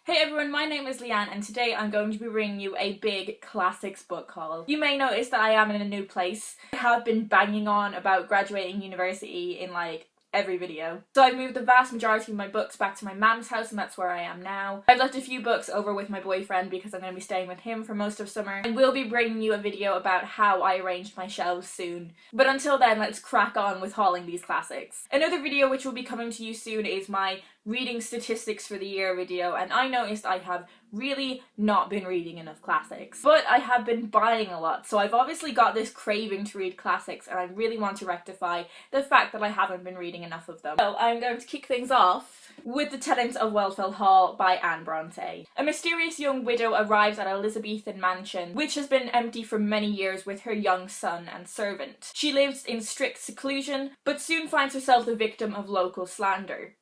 Hey everyone, my name is Leanne and today I'm going to be bringing you a big classics book haul. You may notice that I am in a new place. I have been banging on about graduating university in every video. So I've moved the vast majority of my books back to my mum's house and that's where I am now. I've left a few books over with my boyfriend because I'm going to be staying with him for most of summer, and we'll be bringing you a video about how I arranged my shelves soon. But until then, let's crack on with hauling these classics. Another video which will be coming to you soon is my reading statistics for the year video, and I noticed I have really not been reading enough classics. But I have been buying a lot, so I've obviously got this craving to read classics and I really want to rectify the fact that I haven't been reading enough of them. So I'm going to kick things off with The Tenants of Wildfell Hall by Anne Brontë. A mysterious young widow arrives at an Elizabethan mansion, which has been empty for many years, with her young son and servant. She lives in strict seclusion, but soon finds herself the victim of local slander.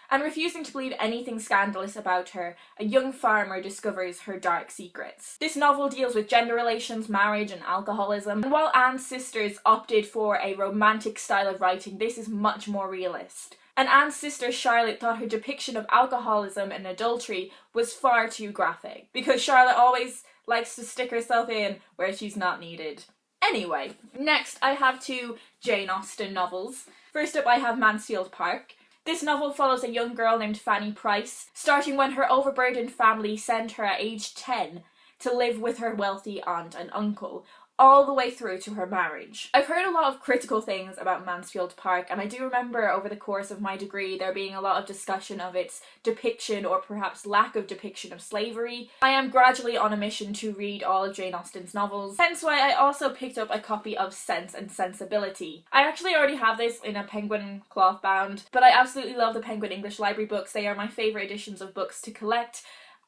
And refusing to believe anything scandalous about her, a young farmer discovers her dark secrets. This novel deals with gender relations, marriage and alcoholism, and while Anne's sisters opted for a romantic style of writing, this is much more realist. And Anne's sister Charlotte thought her depiction of alcoholism and adultery was far too graphic, because Charlotte always likes to stick herself in where she's not needed. Anyway, next I have two Jane Austen novels. First up I have Mansfield Park. This novel follows a young girl named Fanny Price, starting when her overburdened family send her at age 10 to live with her wealthy aunt and uncle, all the way through to her marriage. I've heard a lot of critical things about Mansfield Park, and I do remember over the course of my degree there being a lot of discussion of its depiction, or perhaps lack of depiction, of slavery. I am gradually on a mission to read all of Jane Austen's novels, hence why I also picked up a copy of Sense and Sensibility. I actually already have this in a Penguin cloth bound, but I absolutely love the Penguin English Library books. They are my favourite editions of books to collect,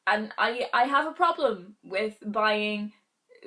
and I have a problem with buying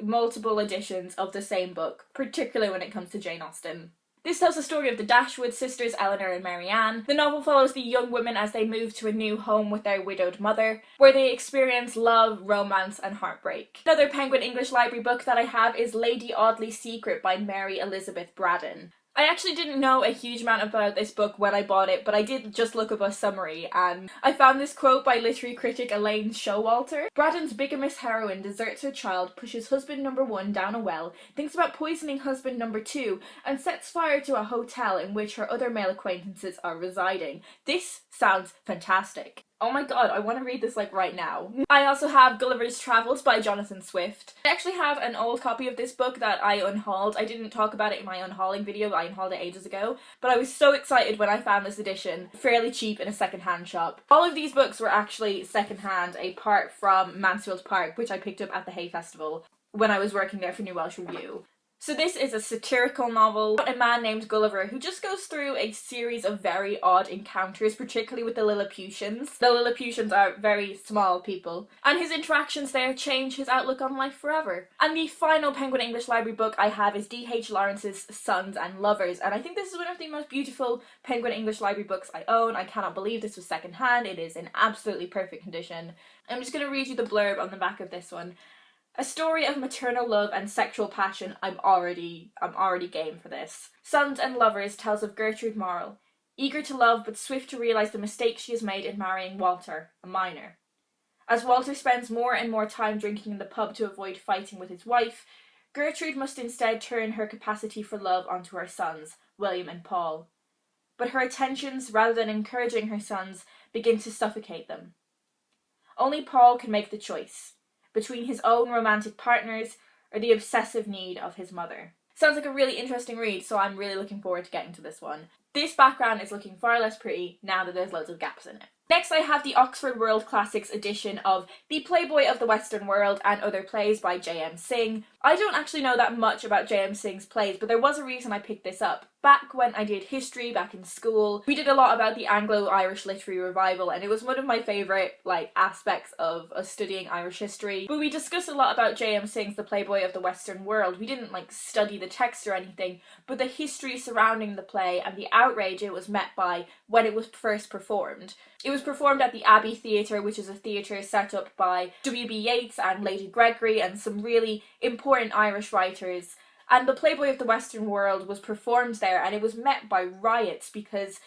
multiple editions of the same book, particularly when it comes to Jane Austen. This tells the story of the Dashwood sisters, Eleanor and Marianne. The novel follows the young women as they move to a new home with their widowed mother, where they experience love, romance and heartbreak. Another Penguin English Library book that I have is Lady Audley's Secret by Mary Elizabeth Braddon. I actually didn't know a huge amount about this book when I bought it, but I did just look up a summary, and I found this quote by literary critic Elaine Showalter. Braddon's bigamous heroine deserts her child, pushes husband number 1 down a well, thinks about poisoning husband number 2, and sets fire to a hotel in which her other male acquaintances are residing. This sounds fantastic. Oh my god, I want to read this right now. I also have Gulliver's Travels by Jonathan Swift. I actually have an old copy of this book that I unhauled. I didn't talk about it in my unhauling video, I unhauled it ages ago, but I was so excited when I found this edition, fairly cheap in a second-hand shop. All of these books were actually second-hand, apart from Mansfield Park, which I picked up at the Hay Festival when I was working there for New Welsh Review. So this is a satirical novel about a man named Gulliver who just goes through a series of very odd encounters, particularly with the Lilliputians. The Lilliputians are very small people, and his interactions there change his outlook on life forever. And the final Penguin English Library book I have is D.H. Lawrence's Sons and Lovers, and I think this is one of the most beautiful Penguin English Library books I own. I cannot believe this was secondhand. It is in absolutely perfect condition. I'm just going to read you the blurb on the back of this one. A story of maternal love and sexual passion. I'm already game for this. Sons and Lovers tells of Gertrude Morrell, eager to love but swift to realise the mistake she has made in marrying Walter, a minor. As Walter spends more and more time drinking in the pub to avoid fighting with his wife, Gertrude must instead turn her capacity for love onto her sons, William and Paul. But her attentions, rather than encouraging her sons, begin to suffocate them. Only Paul can make the choice between his own romantic partners or the obsessive need of his mother. Sounds like a really interesting read, so I'm really looking forward to getting to this one. This background is looking far less pretty now that there's loads of gaps in it. Next I have the Oxford World Classics edition of The Playboy of the Western World and Other Plays by J.M. Synge. I don't actually know that much about J.M. Synge's plays, but there was a reason I picked this up. Back when I did history back in school, we did a lot about the Anglo-Irish literary revival, and it was one of my favourite aspects of studying Irish history. But we discussed a lot about J.M. Synge's The Playboy of the Western World. We didn't study the text or anything, but the history surrounding the play and the outrage it was met by when it was first performed. It was performed at the Abbey Theatre, which is a theatre set up by W.B. Yeats and Lady Gregory and some really important Irish writers. And The Playboy of the Western World was performed there, and it was met by riots because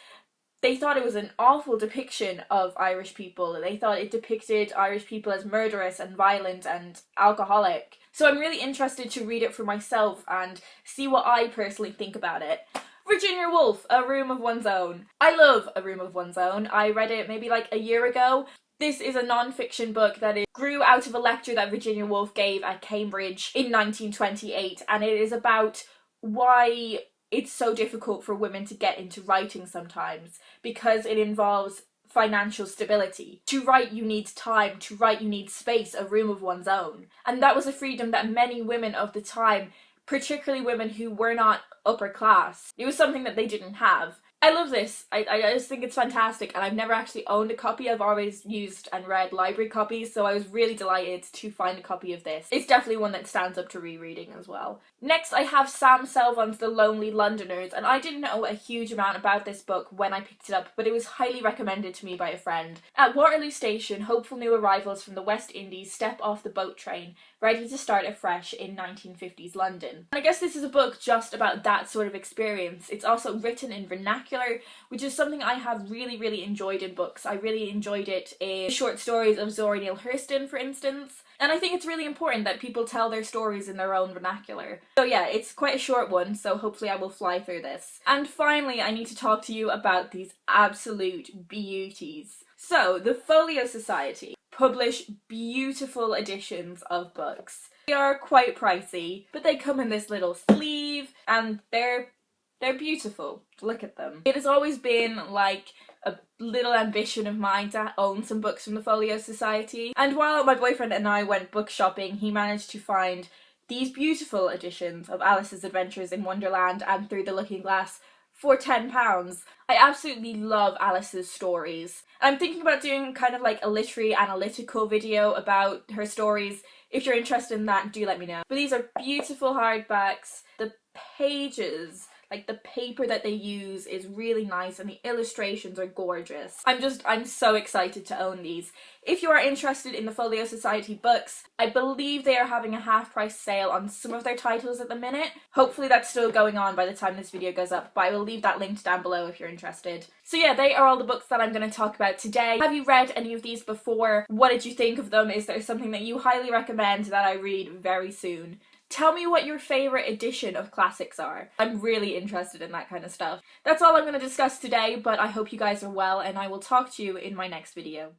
they thought it was an awful depiction of Irish people. They thought it depicted Irish people as murderous and violent and alcoholic. So I'm really interested to read it for myself and see what I personally think about it. Virginia Woolf, A Room of One's Own. I love A Room of One's Own. I read it maybe like a year ago. This is a non-fiction book that grew out of a lecture that Virginia Woolf gave at Cambridge in 1928, and it is about why it's so difficult for women to get into writing sometimes, because it involves financial stability. To write you need time, to write you need space, a room of one's own. And that was a freedom that many women of the time, particularly women who were not upper class, it was something that they didn't have. I love this. I just think it's fantastic, and I've never actually owned a copy. I've always used and read library copies, so I was really delighted to find a copy of this. It's definitely one that stands up to rereading as well. Next, I have Sam Selvon's The Lonely Londoners, and I didn't know a huge amount about this book when I picked it up, but it was highly recommended to me by a friend. At Waterloo Station, hopeful new arrivals from the West Indies step off the boat train, ready to start afresh in 1950s London. And I guess this is a book just about that sort of experience. It's also written in vernacular, which is something I have really enjoyed in books. I really enjoyed it in short stories of Zora Neale Hurston, for instance. And I think it's really important that people tell their stories in their own vernacular. So yeah, it's quite a short one, so hopefully I will fly through this. And finally, I need to talk to you about these absolute beauties. So, the Folio Society publish beautiful editions of books. They are quite pricey, but they come in this little sleeve, and they're beautiful. Look at them. It has always been like a little ambition of mine to own some books from the Folio Society, and while my boyfriend and I went book shopping, he managed to find these beautiful editions of Alice's Adventures in Wonderland and Through the Looking Glass for £10. I absolutely love Alice's stories. I'm thinking about doing kind of like a literary analytical video about her stories. If you're interested in that, do let me know. But these are beautiful hardbacks. The pages, like the paper that they use, is really nice, and the illustrations are gorgeous. I'm so excited to own these. If you are interested in the Folio Society books, I believe they are having a half-price sale on some of their titles at the minute. Hopefully that's still going on by the time this video goes up, but I will leave that linked down below if you're interested. So yeah, they are all the books that I'm going to talk about today. Have you read any of these before? What did you think of them? Is there something that you highly recommend that I read very soon? Tell me what your favourite edition of classics are. I'm really interested in that kind of stuff. That's all I'm going to discuss today, but I hope you guys are well, and I will talk to you in my next video.